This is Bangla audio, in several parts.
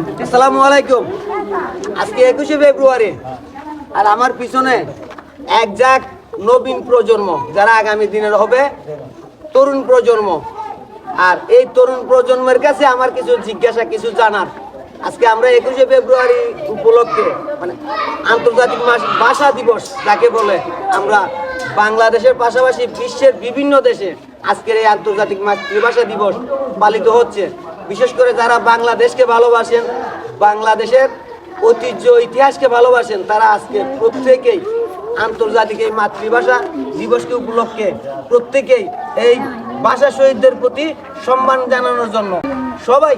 আসসালামু আলাইকুম। আজকে 21শে ফেব্রুয়ারি, আর আমার পিছনে একজাক নবীন প্রজন্ম, যারা আগামী দিনের হবে তরুণ প্রজন্ম। আর এই তরুণ প্রজন্মের কাছে আমার কিছু জিজ্ঞাসা, কিছু জানার। আজকে আমরা 21শে ফেব্রুয়ারি উপলক্ষে, মানে আন্তর্জাতিক ভাষা দিবস যাকে বলে, আমরা বাংলাদেশের পাশাপাশি বিশ্বের বিভিন্ন দেশে আজকের এই আন্তর্জাতিক মাতৃভাষা দিবস পালিত হচ্ছে। বিশেষ করে যারা বাংলাদেশকে ভালোবাসেন, বাংলাদেশের ঐতিহ্য ইতিহাসকে ভালোবাসেন, তারা আজকে প্রত্যেকেই আন্তর্জাতিক এই মাতৃভাষা দিবসকে উপলক্ষে প্রত্যেকেই এই ভাষা শহীদদের প্রতি সম্মান জানানোর জন্য সবাই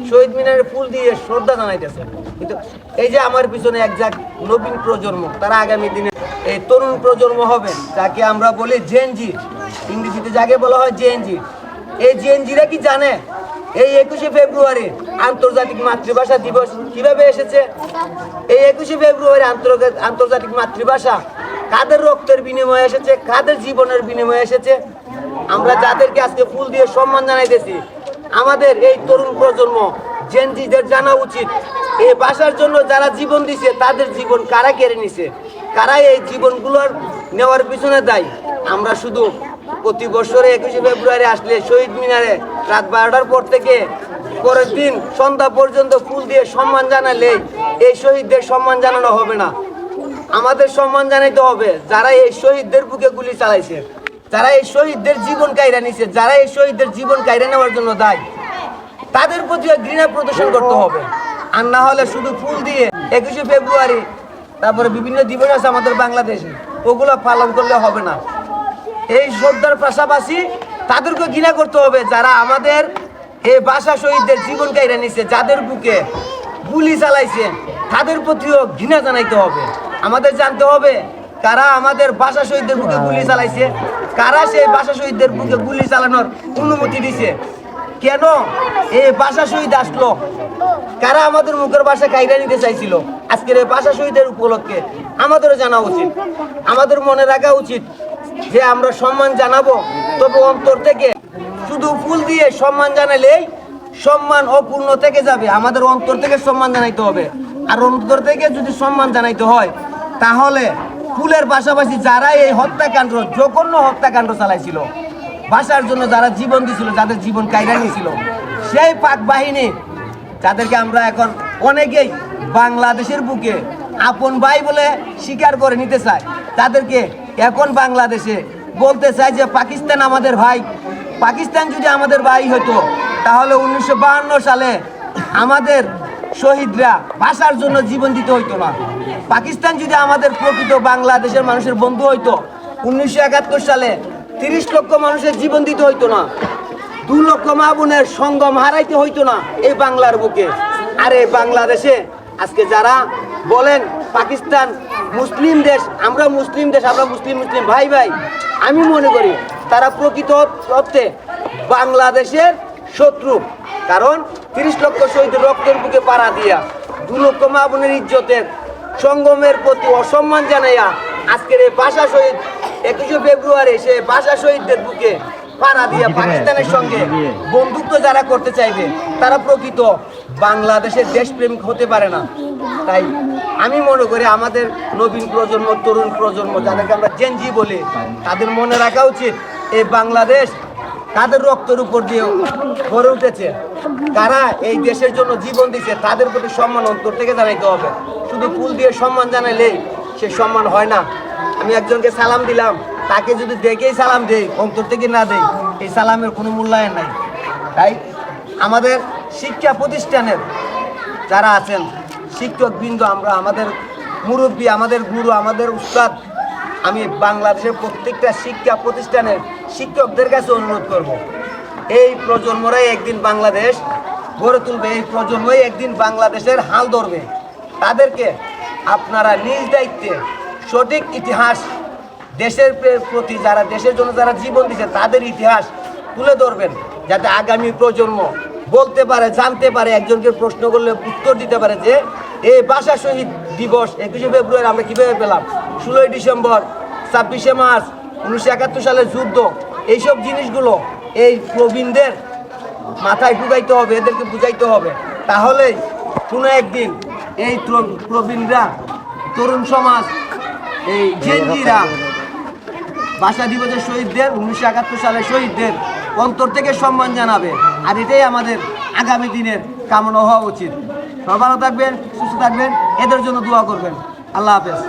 শহীদ মিনারে ফুল দিয়ে শ্রদ্ধা জানাইতেছে। কিন্তু এই যে আমার পিছনে একজাক নবীন প্রজন্ম, তারা আগামী দিনে এই তরুণ প্রজন্ম হবে, যাকে আমরা বলি জেনজি, ইংরেজিতে যাকে বলা হয় জেনজি। এই জেনজিরা কি জানে এই 21শে ফেব্রুয়ারি আন্তর্জাতিক মাতৃভাষা দিবস কিভাবে এসেছে? এই 21শে ফেব্রুয়ারি আন্তর্জাতিক মাতৃভাষা কাদের রক্তের বিনিময়ে এসেছে, কাদের জীবনের বিনিময়ে এসেছে? আমরা যাদেরকে আজকে ফুল দিয়ে সম্মান জানাইতেছি, আমাদের এই তরুণ প্রজন্ম জেনজিদের জানা উচিত এই ভাষার জন্য যারা জীবন দিছে, তাদের জীবন কারা কেড়ে নিছে, কারা এই জীবনগুলোর নেওয়ার পিছনে দায়ী। আমরা শুধু প্রতি বছরে 21শে ফেব্রুয়ারি আসলে শহীদ মিনারে রাত 12টার পর থেকে পরের দিন সন্ধ্যা পর্যন্ত ফুল দিয়ে সম্মান জানালে এই শহীদদের সম্মান জানানো হবে না। আমাদের সম্মান জানাইতে হবে যারা এই শহীদদের বুকে গুলি চালাইছে, যারা এই শহীদদের জীবন কায়রা নিছে, যারা এই শহীদদের জীবন কায়রা নেওয়ার জন্য দায়ী, তাদের প্রতি ঘৃণা প্রদর্শন করতে হবে। আর না হলে শুধু ফুল দিয়ে 21শে ফেব্রুয়ারি, তারপরে বিভিন্ন দিবস আছে আমাদের বাংলাদেশে, ওগুলো পালন করলে হবে না। এই শ্রদ্ধার পাশাপাশি তাদেরকে ঘৃণা করতে হবে যারা আমাদের এই ভাষা শহীদদের জীবন কায়রা নিছে, যাদের বুকে গুলি চালাইছে, তাদের প্রতিও ঘৃণা জানাইতে হবে। আমাদের জানতে হবে কারা আমাদের ভাষা শহীদদের বুকে গুলি চালাইছে, কারা সেই ভাষা শহীদদের বুকে গুলি চালানোর অনুমতি দিছে, কেন এই ভাষা শহীদ আসলো, কারা আমাদের মুখের ভাষা কায়রা নিতে চাইছিল। আজকের এই ভাষা শহীদের উপলক্ষে আমাদেরও জানা উচিত, আমাদের মনে রাখা উচিত যে আমরা সম্মান জানাবো, তবে অন্তর থেকে। শুধু ফুল দিয়ে সম্মান জানালেই সম্মান অপূর্ণ থেকে যাবে। আমাদের অন্তর থেকে সম্মান জানাইতে হবে। আর অন্তর থেকে যদি সম্মান জানাইতে হয়, তাহলে ফুলের পাশাপাশি যারা এই হত্যাকাণ্ড, জঘন্য হত্যাকাণ্ড চালাইছিল, ভাষার জন্য যারা জীবন দিয়েছিল, যাদের জীবন কায়রা নিয়েছিল, সেই পাক বাহিনী যাদেরকে আমরা এখন অনেকেই বাংলাদেশের বুকে আপন ভাই বলে স্বীকার করে নিতে চাই, তাদেরকে এখন বাংলাদেশে বলতে চাই যে পাকিস্তান আমাদের ভাই। পাকিস্তান যদি আমাদের ভাই হতো, তাহলে 1952 সালে আমাদের শহীদরা ভাষার জন্য জীবন দিতে হইতো না। পাকিস্তান যদি আমাদের প্রকৃত বাংলাদেশের মানুষের বন্ধু হইতো, 1971 সালে 30 লক্ষ মানুষের জীবন দিতে হইতো না, 2 লক্ষ মা বোনের সঙ্গম হারাইতে হইতো না এই বাংলার বুকে। আর এই বাংলাদেশে আজকে যারা বলেন পাকিস্তান মুসলিম দেশ, আমরা মুসলিম দেশ, আমরা মুসলিম ভাই ভাই, আমি মনে করি তারা প্রকৃত অর্থে বাংলাদেশের শত্রু। কারণ 30 লক্ষ শহীদের রক্তের বুকে পাড়া দিয়া, 2 লক্ষ মা বোনের ইজ্জতের সঙ্গমের প্রতি অসম্মান জানাইয়া আজকের এই ভাষা শহীদ 21শে ফেব্রুয়ারি সে ভাষা শহীদদের বুকে পাড়া দিয়া পাকিস্তানের সঙ্গে বন্ধুত্ব যারা করতে চাইবে, তারা প্রকৃত বাংলাদেশের দেশপ্রেমিক হতে পারে না। তাই আমি মনে করি আমাদের নবীন প্রজন্ম, তরুণ প্রজন্ম, যাদেরকে আমরা জেনজি বলি, তাদের মনে রাখা উচিত এই বাংলাদেশ তাদের রক্তের উপর দিয়ে গড়ে উঠেছে, কারা এই দেশের জন্য জীবন দিচ্ছে, তাদের প্রতি সম্মান অন্তর থেকে জানাইতে হবে। শুধু ফুল দিয়ে সম্মান জানাইলেই সে সম্মান হয় না। আমি একজনকে সালাম দিলাম, তাকে যদি দেখেই সালাম দেই, অন্তর থেকে না দেই, এই সালামের কোনো মূল্যায়ন নাই। তাই আমাদের শিক্ষা প্রতিষ্ঠানের যারা আছেন শিক্ষকবৃন্দ, আমরা আমাদের মুরব্বী, আমাদের গুরু, আমাদের উস্তাদ, আমি বাংলাদেশের প্রত্যেকটা শিক্ষা প্রতিষ্ঠানের শিক্ষকদের কাছে অনুরোধ করব, এই প্রজন্মরাই একদিন বাংলাদেশ গড়ে তুলবে, এই প্রজন্মই একদিন বাংলাদেশের হাল ধরবে। তাদেরকে আপনারা নিজ দায়িত্বে সঠিক ইতিহাস, দেশের প্রতি যারা, দেশের জন্য যারা জীবন দিচ্ছে, তাদের ইতিহাস তুলে ধরবেন, যাতে আগামী প্রজন্ম বলতে পারে, জানতে পারে, একজনকে প্রশ্ন করলে উত্তর দিতে পারে যে এই ভাষা শহীদ দিবস 21শে ফেব্রুয়ারি আমরা কীভাবে পেলাম, 16ই ডিসেম্বর, 26শে মার্চ, 1971 সালের যুদ্ধ, এইসব জিনিসগুলো এই প্রবীণদের মাথায় ঢুকাইতে হবে, এদেরকে বুঝাইতে হবে। তাহলেই কোনো একদিন এই প্রবীণরা, তরুণ সমাজ, এই জেনজিরা ভাষা দিবসের শহীদদের, 1971 সালের শহীদদের অন্তর থেকে সম্মান জানাবে। আর এটাই আমাদের আগামী দিনের কামনা হওয়া উচিত। সবাই ভালো থাকবেন, সুস্থ থাকবেন, এদের জন্য দোয়া করবেন। আল্লাহ হাফেজ।